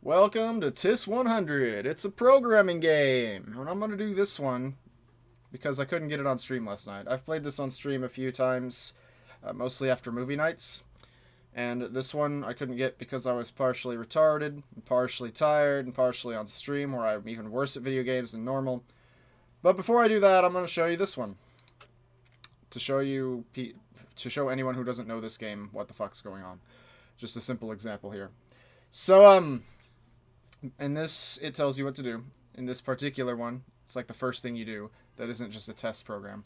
Welcome to TIS-100. It's a programming game, and I'm going to do this one because I couldn't get it on stream last night. I've played this on stream a few times, mostly after movie nights, and this one I couldn't get because I was partially retarded, and partially tired, and partially on stream where I'm even worse at video games than normal. But before I do that, I'm going to show you this one to show anyone who doesn't know this game what the fuck's going on. Just a simple example here. So, in this, it tells you what to do. In this particular one, it's like the first thing you do. That isn't just a test program.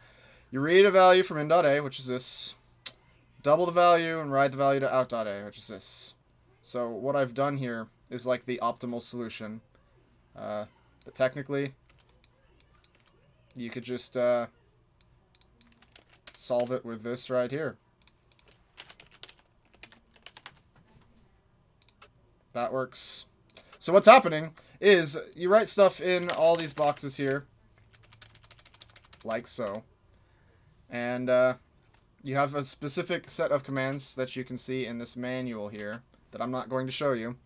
You read a value from in.a, which is this. Double the value and write the value to out.a, which is this. So what I've done here is like the optimal solution. But technically, you could just solve it with this right here. That works. So what's happening is you write stuff in all these boxes here, like so, and you have a specific set of commands that you can see in this manual here that I'm not going to show you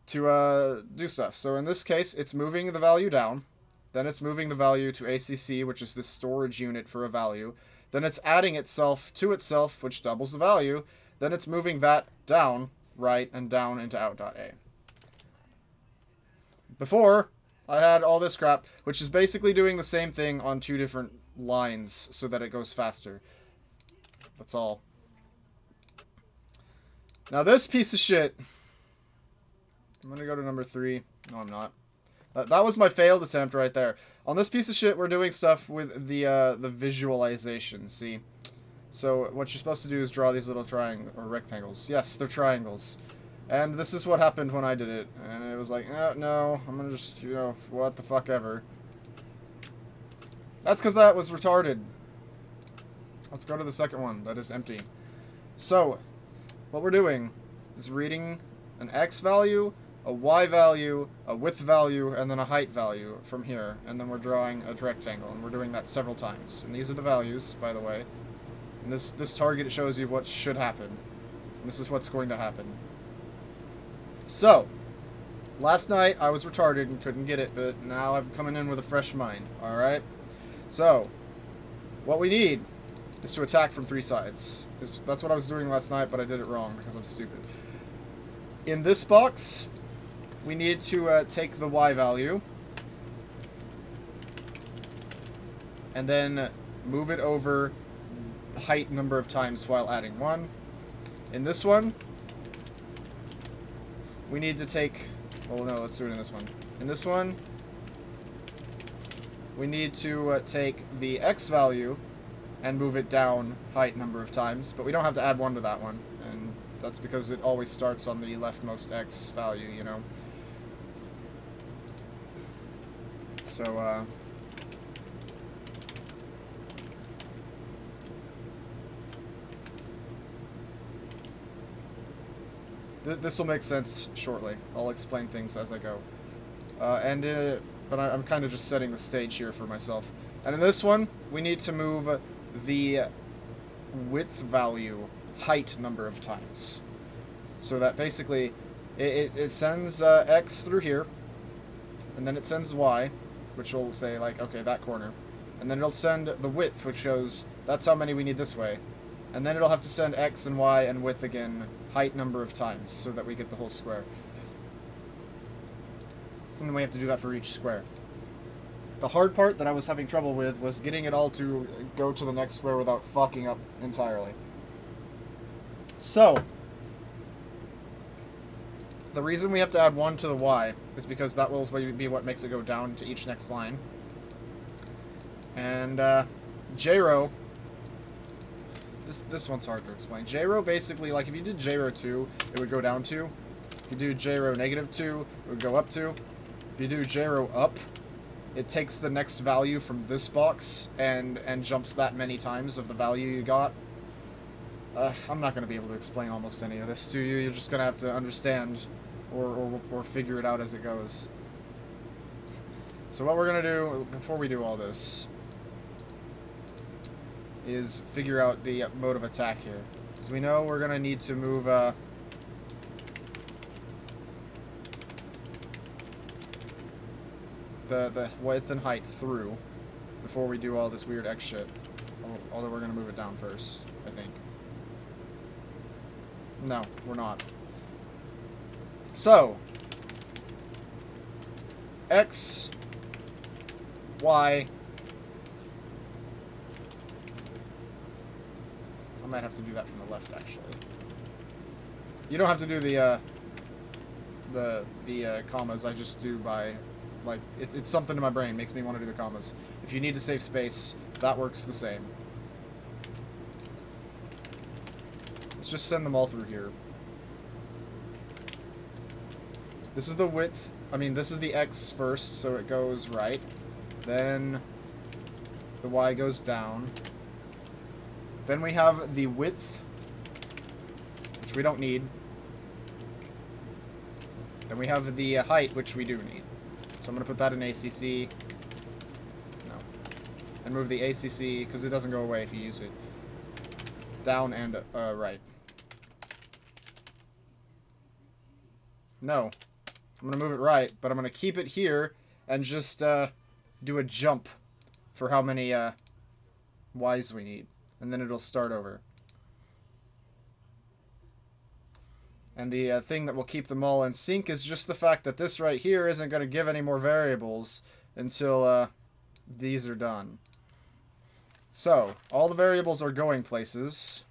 to do stuff. So in this case, it's moving the value down, then it's moving the value to ACC, which is the storage unit for a value, then it's adding itself to itself, which doubles the value, then it's moving that down, right, and down into out.a. Before, I had all this crap, which is basically doing the same thing on two different lines so that it goes faster. That's all. Now this piece of shit, I'm going to go to number 3. No, I'm not. That was my failed attempt right there. On this piece of shit, we're doing stuff with the visualization, see? So what you're supposed to do is draw these little triangles, or rectangles. Yes, they're triangles. And this is what happened when I did it. And it was like, no, I'm gonna just, what the fuck ever. That's because that was retarded. Let's go to the second one. That is empty. So, what we're doing is reading an x value, a y value, a width value, and then a height value from here. And then we're drawing a rectangle. And we're doing that several times. And these are the values, by the way. And this target, it shows you what should happen. And this is what's going to happen. So, last night I was retarded and couldn't get it, but now I'm coming in with a fresh mind, alright? So, what we need is to attack from 3 sides. That's what I was doing last night, but I did it wrong because I'm stupid. In this box, we need to take the y value and then move it over height number of times while adding 1. In this one, we need to take... Well, no, let's do it in this one. In this one, we need to take the x value and move it down height number of times, but we don't have to add 1 to that one, and that's because it always starts on the leftmost x value, you know. So, this will make sense shortly. I'll explain things as I go. But I'm kind of just setting the stage here for myself. And in this one, we need to move the width value height number of times. So that basically, it sends x through here, and then it sends y, which will say, like, okay, that corner. And then it'll send the width, which shows that's how many we need this way. And then it'll have to send x and y and width again, height number of times, so that we get the whole square. And then we have to do that for each square. The hard part that I was having trouble with was getting it all to go to the next square without fucking up entirely. So, the reason we have to add 1 to the y is because that will be what makes it go down to each next line. And, J-row... This one's hard to explain. J-row basically, like if you did J-row 2, it would go down 2. If you do J-row -2, it would go up 2. If you do J-row up, it takes the next value from this box and jumps that many times of the value you got. I'm not going to be able to explain almost any of this to you. You're just going to have to understand or figure it out as it goes. So what we're going to do before we do all this is figure out the mode of attack here. Because we know we're going to need to move the width and height through before we do all this weird X shit. Although we're going to move it down first, I think. No, we're not. So, X, Y. I might have to do that from the left, actually. You don't have to do the commas. I just do by, like, it's something in my brain makes me want to do the commas. If you need to save space, that works the same. Let's just send them all through here. This is the width. I mean, this is the X first, so it goes right. Then the Y goes down. Then we have the width, which we don't need. Then we have the height, which we do need. So I'm going to put that in ACC. No. And move the ACC, because it doesn't go away if you use it. Down and right. No. I'm going to move it right, but I'm going to keep it here and just do a jump for how many Y's we need. And then it'll start over. And the thing that will keep them all in sync is just the fact that this right here isn't going to give any more variables until these are done. So, all the variables are going places.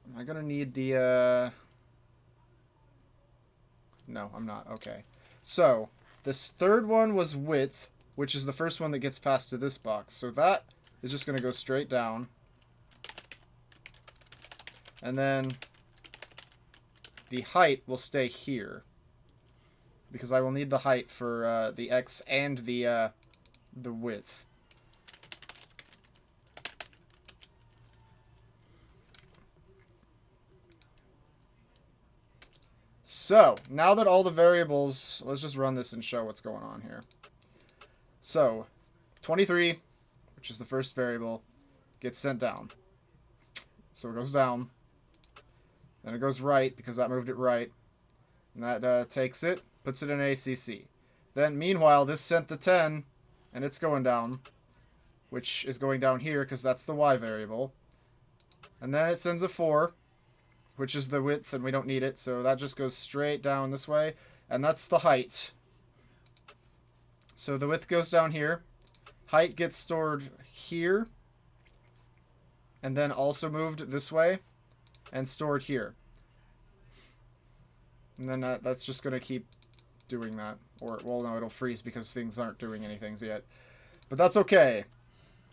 Am I going to need the... No, I'm not. Okay. So, this third one was width, which is the first one that gets passed to this box. So that is just going to go straight down. And then the height will stay here, because I will need the height for the X and the width. So, now that all the variables... Let's just run this and show what's going on here. So, 23, which is the first variable, gets sent down. So it goes down. Then it goes right, because that moved it right. And that takes it, puts it in ACC. Then, meanwhile, this sent the 10, and it's going down, which is going down here, because that's the Y variable. And then it sends a 4, which is the width, and we don't need it, so that just goes straight down this way, and that's the height. So the width goes down here, height gets stored here, and then also moved this way, and stored here. And then that's just going to keep doing that. Or, well, no, it'll freeze because things aren't doing anything yet. But that's okay.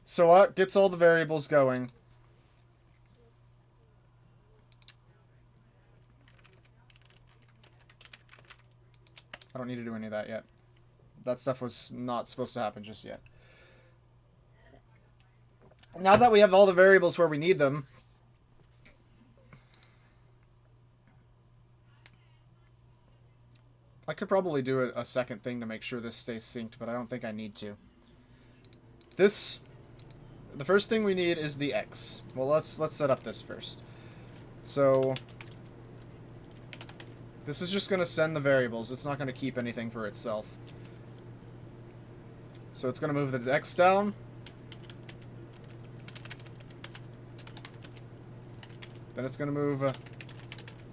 So it gets all the variables going. I don't need to do any of that yet. That stuff was not supposed to happen just yet. Now that we have all the variables where we need them, I could probably do a second thing to make sure this stays synced, but I don't think I need to. The first thing we need is the X. Well, let's set up this first. So this is just going to send the variables. It's not going to keep anything for itself. So it's going to move the X down. Then it's going to move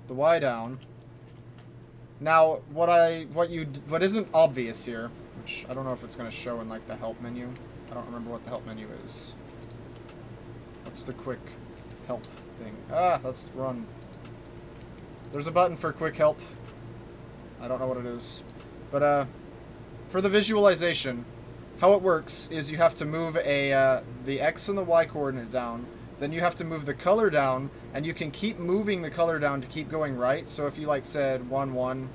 the Y down. Now, what isn't obvious here, which I don't know if it's going to show in like the help menu. I don't remember what the help menu is. What's the quick help thing? Let's run. There's a button for quick help. I don't know what it is. But for the visualization, how it works is you have to move the X and the Y coordinate down. Then you have to move the color down, and you can keep moving the color down to keep going right. So if you like said 1 1,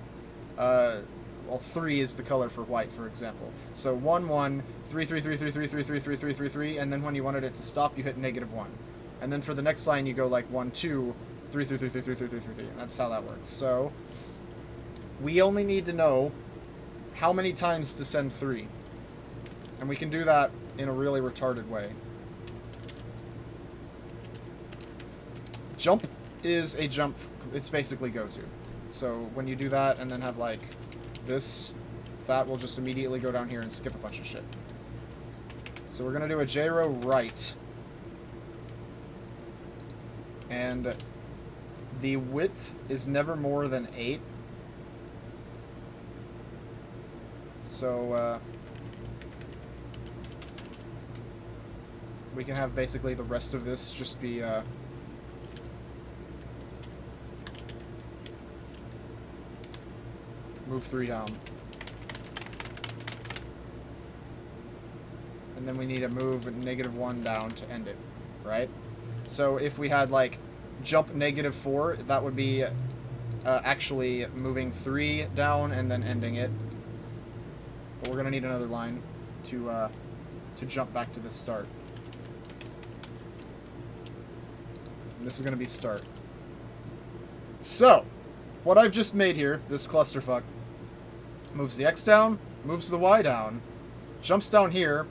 well 3 is the color for white, for example. So 1 1 3 3 3 3 3 3 3 3 3 3 3, and then when you wanted it to stop, you hit -1. And then for the next line, you go like 1 2 3 3 3 3 3 3 3 3 3. That's how that works. So we only need to know how many times to send 3, and we can do that in a really retarded way. Jump is a jump. It's basically go to. So when you do that and then have like this, that will just immediately go down here and skip a bunch of shit. So we're going to do a gyro right. And the width is never more than 8. So we can have basically the rest of this just be move 3 down. And then we need to move -1 down to end it, right? So if we had, like, jump -4, that would be actually moving 3 down and then ending it. But we're going to need another line to jump back to the start. And this is going to be start. So, what I've just made here, this clusterfuck, moves the X down, moves the Y down, jumps down here,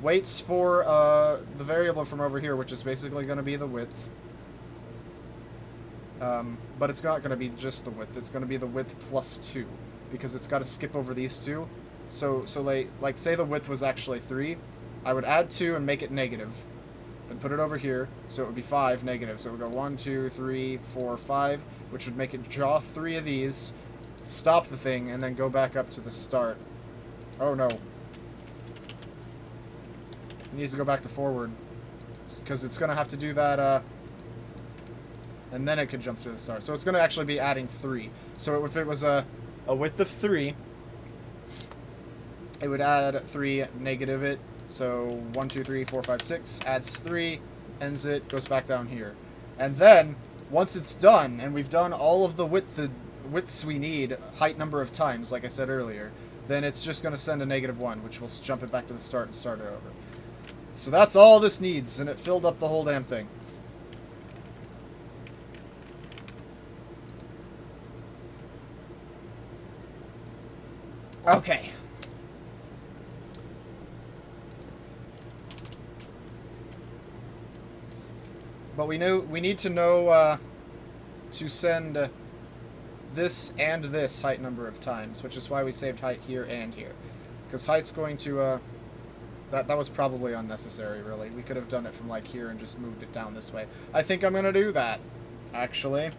waits for the variable from over here, which is basically going to be the width. But it's not going to be just the width. It's going to be the width plus 2, because it's got to skip over these 2. So like say the width was actually 3, I would add 2 and make it negative, then put it over here, so it would be 5 negative. So it would go 1, 2, 3, 4, 5, which would make it draw 3 of these, stop the thing, and then go back up to the start. Oh no. It needs to go back to forward, because it's going to have to do that, and then it could jump to the start. So it's going to actually be adding 3. So if it was a width of 3, it would add 3, negative it. So 1, 2, 3, 4, 5, 6, adds 3, ends it, goes back down here. And then, once it's done, and we've done all of the widths we need, height number of times, like I said earlier, then it's just going to send a -1, which will jump it back to the start and start it over. So that's all this needs, and it filled up the whole damn thing. Okay. But we need to know to send this and this height number of times, which is why we saved height here and here. Because height's going to that was probably unnecessary, really. We could have done it from like here and just moved it down this way. I think I'm gonna do that, actually,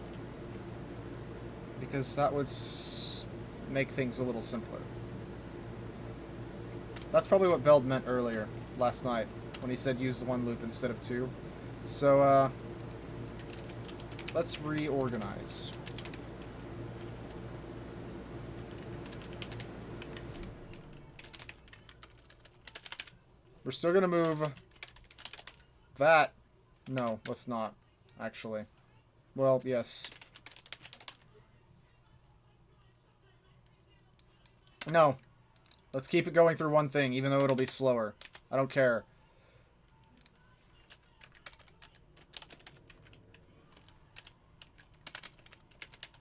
because that would make things a little simpler. That's probably what Beld meant earlier, last night, when he said use the 1 loop instead of 2. So, let's reorganize. We're still gonna move that. No, let's not, actually. Well, yes. No. Let's keep it going through one thing, even though it'll be slower. I don't care.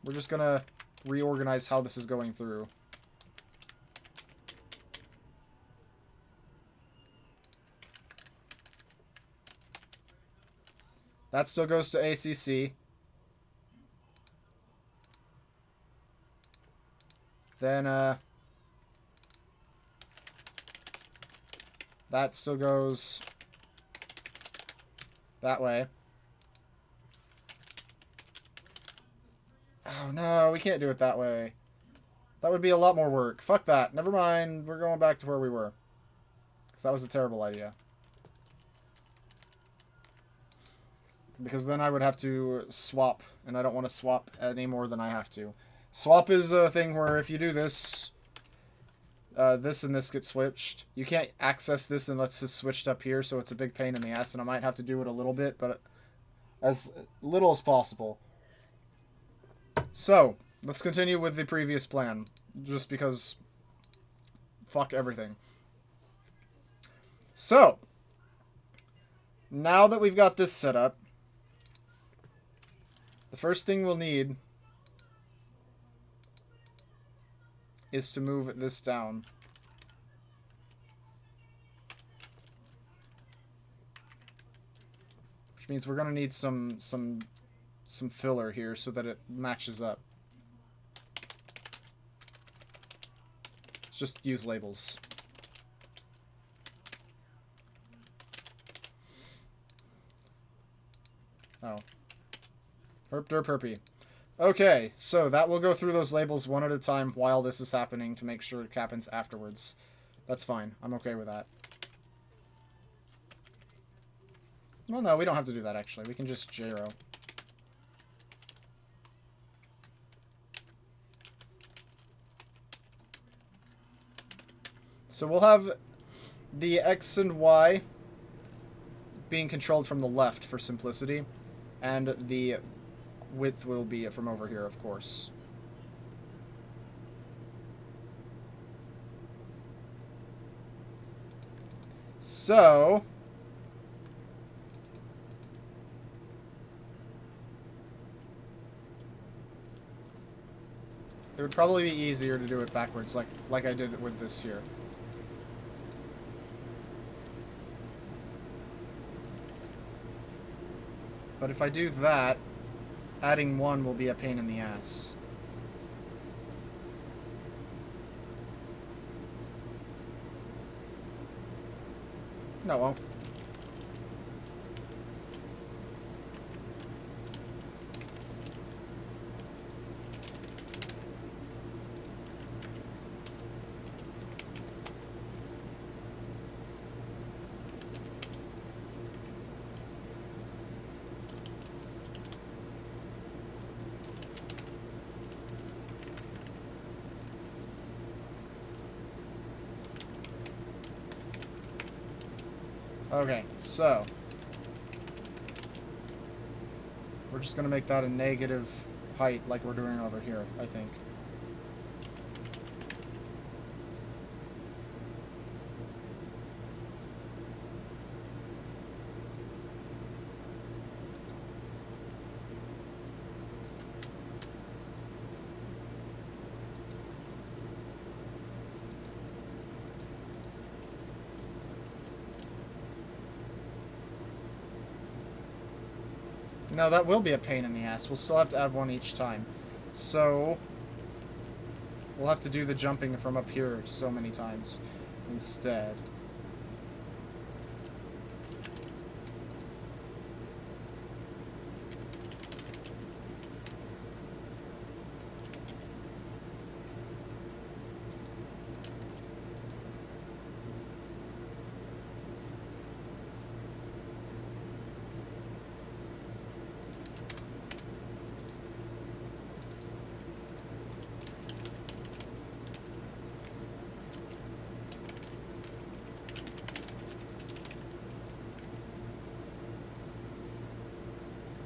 We're just gonna reorganize how this is going through. That still goes to ACC. Then, that still goes that way. Oh no, we can't do it that way. That would be a lot more work. Fuck that. Never mind. We're going back to where we were. Because that was a terrible idea. Because then I would have to swap. And I don't want to swap any more than I have to. Swap is a thing where if you do this, this and this get switched. You can't access this unless it's switched up here, so it's a big pain in the ass, and I might have to do it a little bit, but as little as possible. So, let's continue with the previous plan, just because fuck everything. So, now that we've got this set up, the first thing we'll need is to move this down. Which means we're going to need some some filler here so that it matches up. Let's just use labels. Oh. Herp derp herpy. Okay, so that will go through those labels one at a time while this is happening to make sure it happens afterwards. That's fine. I'm okay with that. Well, no, we don't have to do that, actually. We can just gyro. So we'll have the X and Y being controlled from the left for simplicity, and the width will be from over here, of course. So it would probably be easier to do it backwards, like I did with this here. But if I do that, adding 1 will be a pain in the ass. No, it won't. Okay, so we're just going to make that a negative height like we're doing over here, I think. No, that will be a pain in the ass. We'll still have to add 1 each time. So we'll have to do the jumping from up here so many times instead.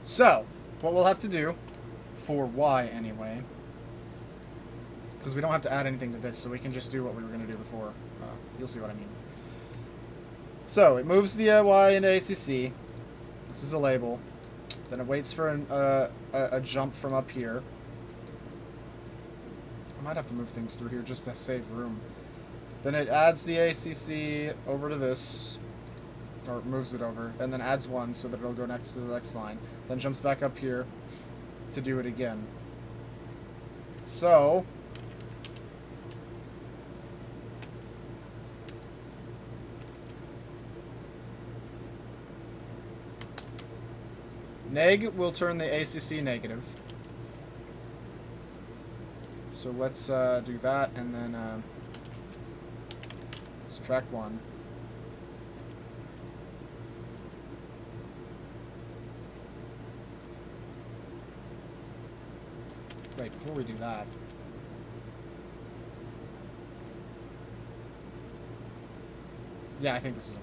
So, what we'll have to do, for Y anyway, because we don't have to add anything to this, so we can just do what we were going to do before. You'll see what I mean. So, it moves the Y into ACC. This is a label. Then it waits for a jump from up here. I might have to move things through here just to save room. Then it adds the ACC over to this, or moves it over, and then adds 1 so that it'll go next to the next line. Then jumps back up here to do it again. So neg will turn the ACC negative. So let's do that, and then subtract 1. Wait, before we do that, yeah, I think this is okay.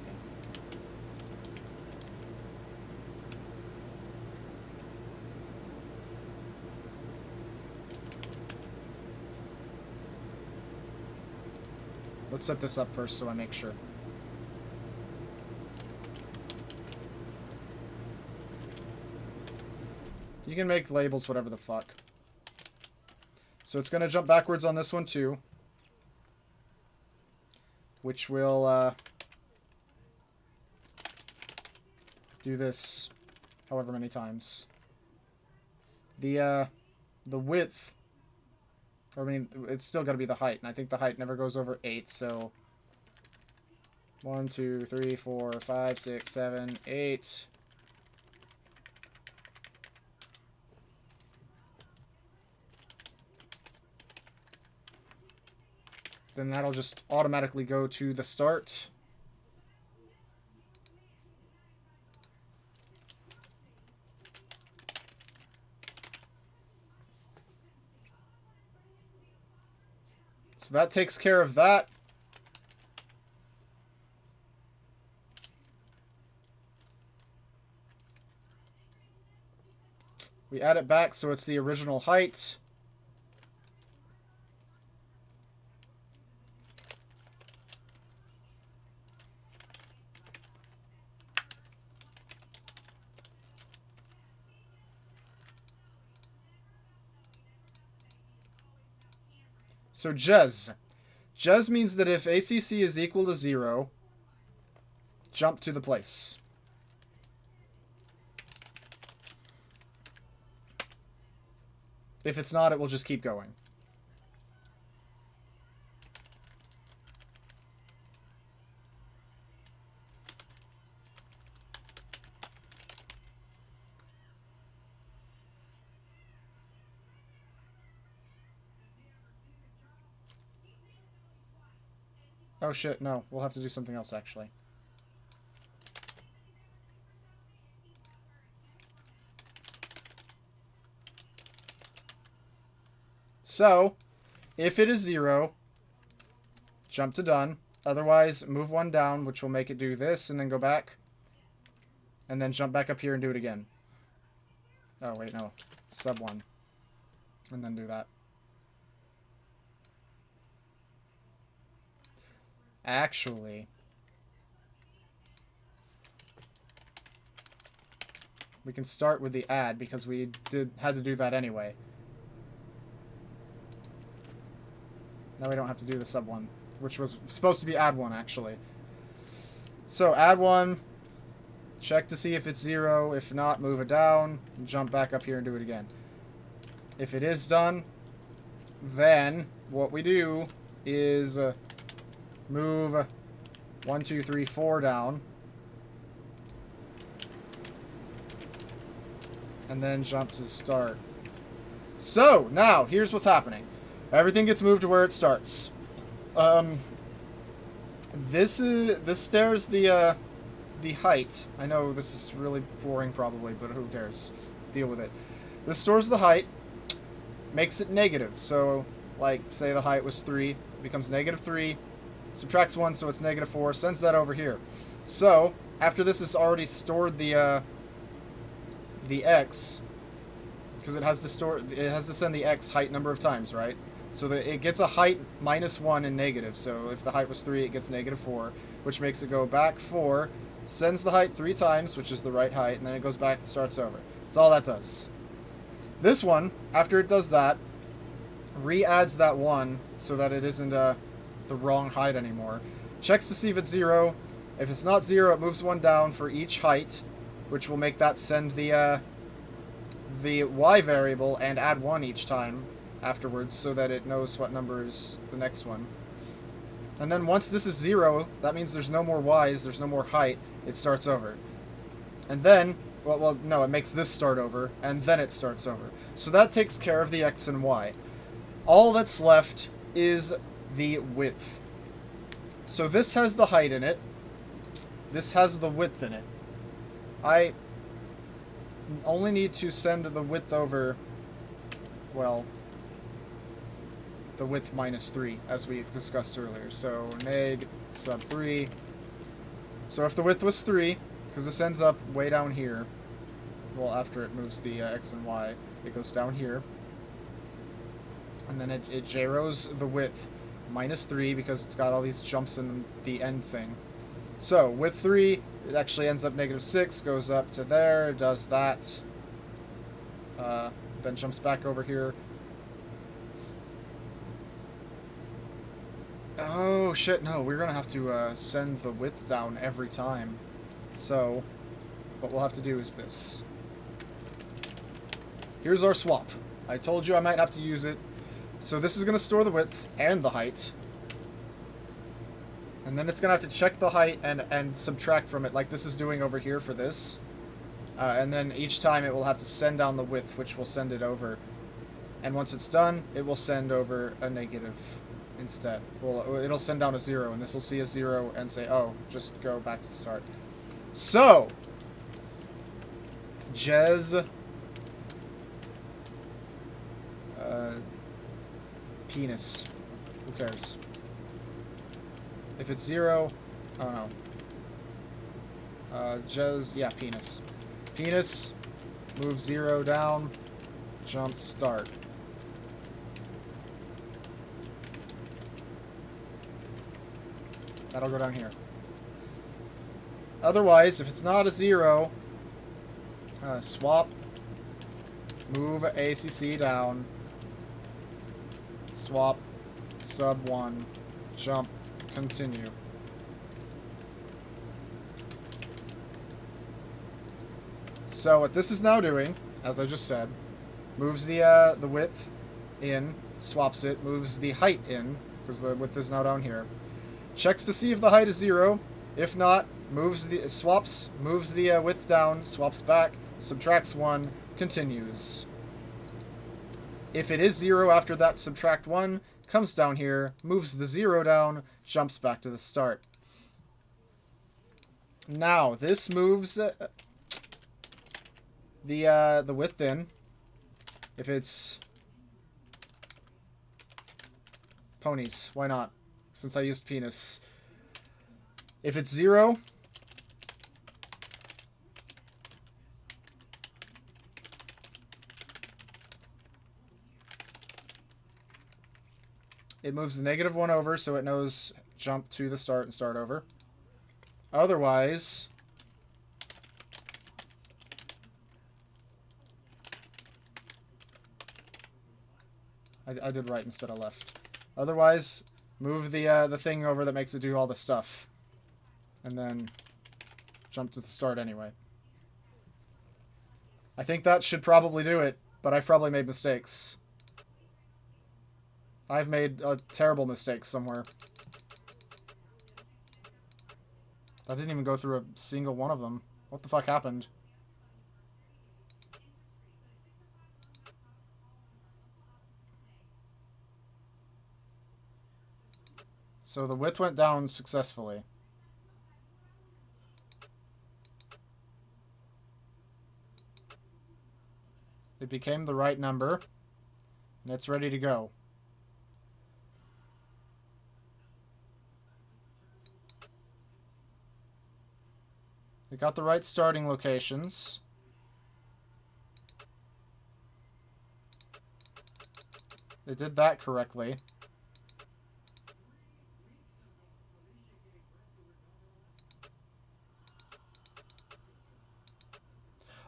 Let's set this up first so I make sure. You can make labels whatever the fuck. So it's going to jump backwards on this one too, which will do this however many times. the width, I mean, it's still got to be the height, and I think the height never goes over 8, so 1, 2, 3, 4, 5, 6, 7, 8. Then that'll just automatically go to the start. So that takes care of that. We add it back so it's the original height. So Jez. Jez means that if ACC is equal to 0, jump to the place. If it's not, it will just keep going. Oh shit, no. We'll have to do something else, actually. So, if it is 0, jump to done. Otherwise, move 1 down, which will make it do this, and then go back. And then jump back up here and do it again. Oh, wait, no. Sub 1. And then do that. Actually, we can start with the add because we had to do that anyway. Now we don't have to do the sub 1, which was supposed to be add 1 actually. So add 1, check to see if it's 0. If not, move it down, and jump back up here and do it again. If it is done, then what we do is move 1, 2, 3, 4 down. And then jump to start. So, now, here's what's happening. Everything gets moved to where it starts. This stairs the height. I know this is really boring probably, but who cares? Deal with it. This stores the height, makes it negative. So, like, say the height was 3, it becomes negative 3. Subtracts 1, so it's negative 4. Sends that over here. So, after this has already stored the x, because it has to send the x height number of times, right? So that it gets a height minus 1 and negative. So if the height was 3, it gets negative 4, which makes it go back 4, sends the height 3 times, which is the right height, and then it goes back and starts over. That's all that does. This one, after it does that, re-adds that 1 so that it isn't the wrong height anymore. Checks to see if it's 0. If it's not 0, it moves 1 down for each height, which will make that send the y variable and add 1 each time afterwards so that it knows what number is the next one. And then once this is 0, that means there's no more y's, there's no more height, it starts over. And then, well, no, it makes this start over, and then it starts over. So that takes care of the x and y. All that's left is the width. So this has the height in it. This has the width in it. I only need to send the width over, well, the width minus 3, as we discussed earlier. So neg sub 3. So if the width was 3, because this ends up way down here, well, after it moves the x and y, it goes down here. And then it zeroes the width minus 3 because it's got all these jumps in the end thing. So with 3, it actually ends up negative 6, goes up to there, does that, then jumps back over here. Oh shit, no, we're gonna have to send the width down every time. So what we'll have to do is this. Here's our swap. I told you I might have to use it. So this is going to store the width and the height. And then it's going to have to check the height and subtract from it, like this is doing over here for this. And then each time it will have to send down the width, which will send it over. And once it's done, it will send over a negative instead. Well, it'll send down a 0, and this will see a 0 and say, oh, just go back to start. So, Jez... penis. Who cares? If it's 0... Oh, no. Jez... Yeah, penis. Penis. Move 0 down. Jump, start. That'll go down here. Otherwise, if it's not a 0, swap, move ACC down, swap, sub 1, jump, continue. So what this is now doing, as I just said, moves the width in, swaps it, moves the height in, because the width is now down here. Checks to see if the height is 0. If not, moves the width down, swaps back, subtracts 1, continues. If it is 0 after that subtract 1, comes down here, moves the 0 down, jumps back to the start. Now, this moves the width in. If it's ponies, why not? Since I used penis. If it's 0, it moves the negative 1 over, so it knows jump to the start and start over. Otherwise, I did right instead of left. Otherwise, move the thing over that makes it do all the stuff. And then jump to the start anyway. I think that should probably do it, but I've probably made mistakes. I've made a terrible mistake somewhere. I didn't even go through a single one of them. What the fuck happened? So the width went down successfully. It became the right number, and it's ready to go. It got the right starting locations. It did that correctly.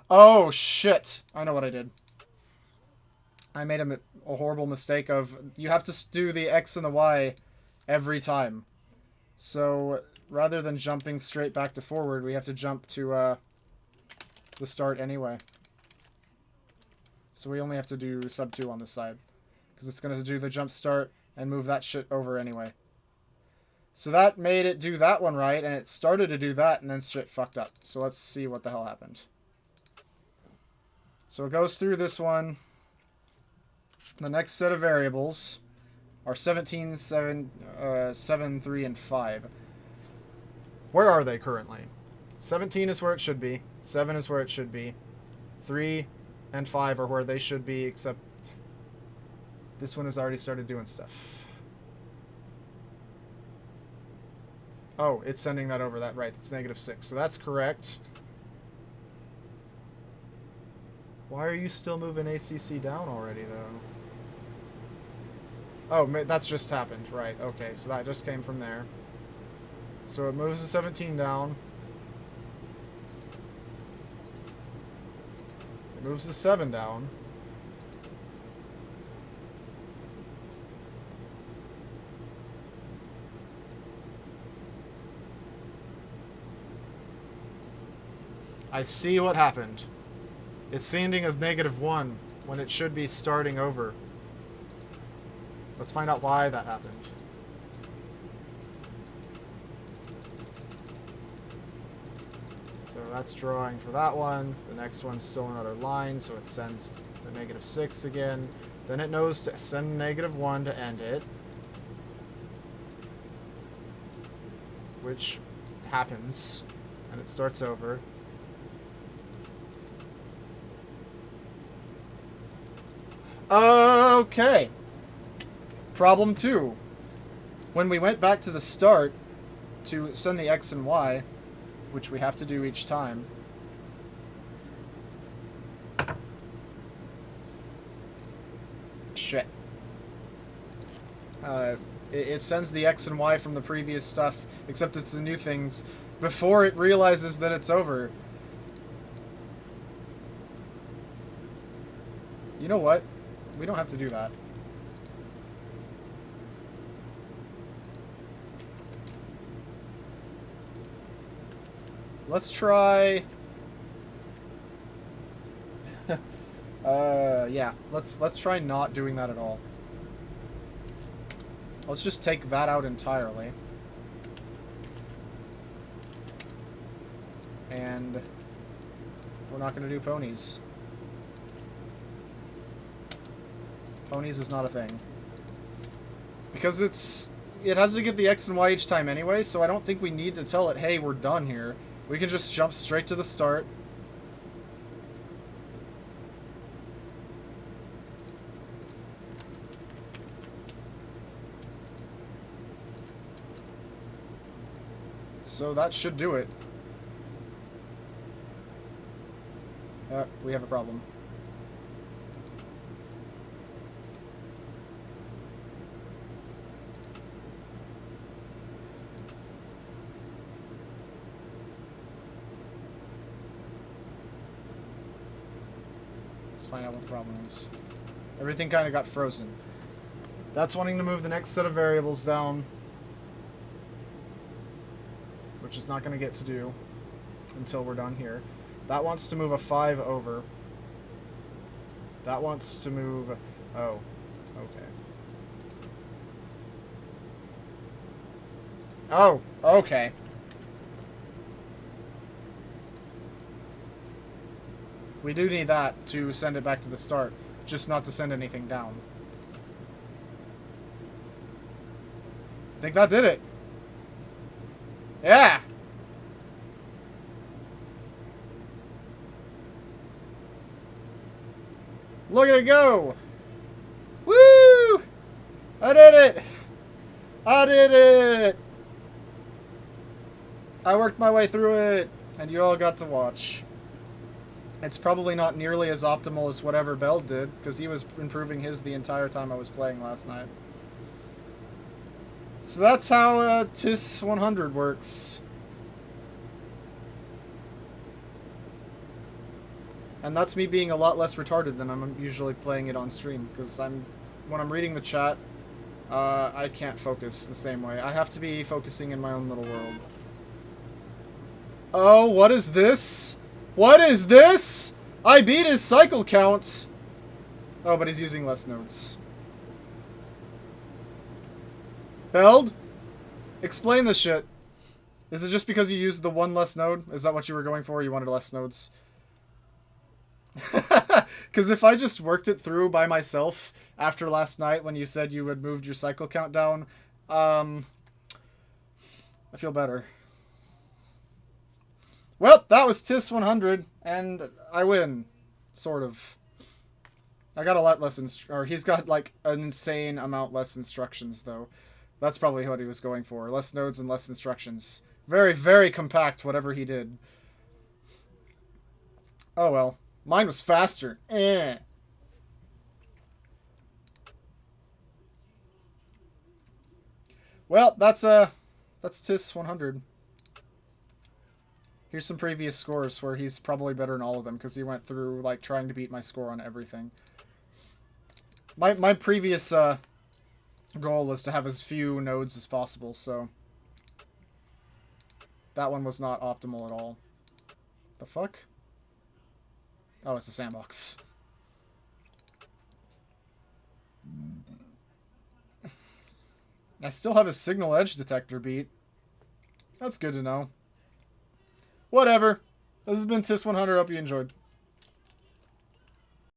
Oh, shit. I know what I did. I made a horrible mistake of... You have to do the X and the Y every time. So, rather than jumping straight back to forward, we have to jump to the start anyway. So we only have to do sub 2 on this side. Because it's going to do the jump start and move that shit over anyway. So that made it do that one right, and it started to do that, and then shit fucked up. So let's see what the hell happened. So it goes through this one. The next set of variables are 17, 7, 7, 3, and 5. Where are they currently? 17 is where it should be. 7 is where it should be. 3 and 5 are where they should be, except this one has already started doing stuff. Oh, it's sending that over. That right. It's -6. So that's correct. Why are you still moving ACC down already, though? Oh, that's just happened. Right. Okay, so that just came from there. So it moves the 17 down. It moves the 7 down. I see what happened. It's sending as -1. when it should be starting over. Let's find out why that happened. So that's drawing for that one. The next one's still another line, so it sends the -6 again. Then it knows to send -1 to end it. Which happens. And it starts over. Okay. Problem 2. When we went back to the start to send the X and Y, which we have to do each time, shit. It sends the X and Y from the previous stuff, except it's the new things, before it realizes that it's over. You know what? We don't have to do that. Let's try... yeah. Let's try not doing that at all. Let's just take that out entirely. And we're not going to do ponies. Ponies is not a thing. Because it has to get the X and Y each time anyway, so I don't think we need to tell it, hey, we're done here. We can just jump straight to the start. So that should do it. We have a problem. Let's find out what the problem is. Everything kind of got frozen. That's wanting to move the next set of variables down, which is not going to get to do until we're done here. That wants to move a 5 over. That wants to move... Oh, okay. Oh, okay. We do need that to send it back to the start, just not to send anything down. I think that did it. Yeah! Look at it go! Woo! I did it! I did it! I worked my way through it, and you all got to watch. It's probably not nearly as optimal as whatever Bell did, because he was improving his the entire time I was playing last night. So that's how TIS-100 works. And that's me being a lot less retarded than I'm usually playing it on stream, because when I'm reading the chat, I can't focus the same way. I have to be focusing in my own little world. Oh, what is this? What is this? I beat his cycle count. Oh, but he's using less nodes. Beld? Explain this shit. Is it just because you used the one less node? Is that what you were going for? You wanted less nodes? Because if I just worked it through by myself after last night when you said you had moved your cycle count down, I feel better. Well, that was TIS-100, and I win. Sort of. I got a lot less or he's got like an insane amount less instructions, though. That's probably what he was going for. Less nodes and less instructions. Very, very compact, whatever he did. Oh well. Mine was faster. Eh. Well, that's TIS-100. Here's some previous scores where he's probably better in all of them because he went through like trying to beat my score on everything. My previous goal was to have as few nodes as possible, so that one was not optimal at all. The fuck? Oh, it's a sandbox. I still have a signal edge detector beat. That's good to know. Whatever. This has been TIS-100. Hope you enjoyed.